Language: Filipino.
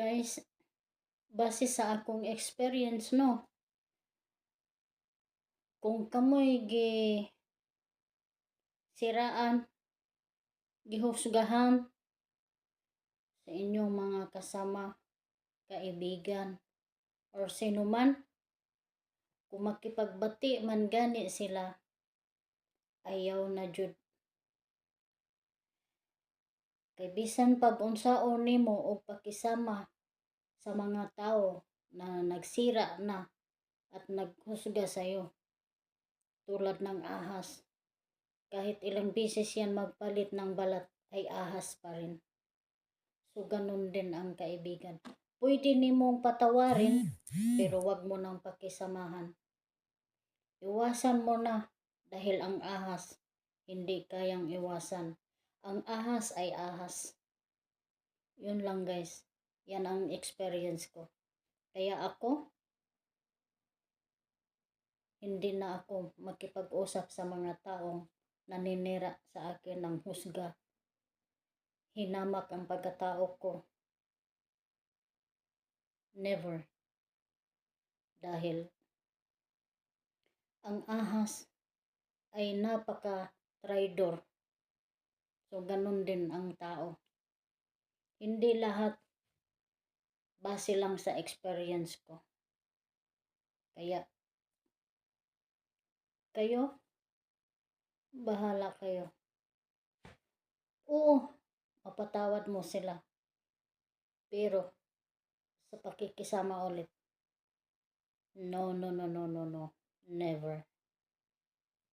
Guys, base sa akong experience, no, kung kamoy siraan, gihusgahan sa inyong mga kasama, kaibigan, or sino man, kung makipagbati man gani sila, ayaw na jud. Kay bisan pag-unsaon nimo o pakisama sa mga tao na nagsira na at naghusga sa'yo, tulad ng ahas, kahit ilang beses yan magpalit ng balat, ay ahas pa rin. So, ganun din ang kaibigan. Pwede nimong patawarin, pero wag mo nang pakisamahan. Iwasan mo na, dahil ang ahas, hindi kayang iwasan. Ang ahas ay ahas. Yun lang guys. Yan ang experience ko. Kaya ako, hindi na ako makipag-usap sa mga taong naninira sa akin ng husga. Hinamak ang pagkatao ko. Never. Dahil ang ahas ay napaka-traidor. So, ganun din ang tao. Hindi lahat base lang sa experience ko. Kaya, kayo, bahala kayo. Oo, mapatawad mo sila. Pero, sa pakikisama ulit, no, no, no, no, no, no. Never.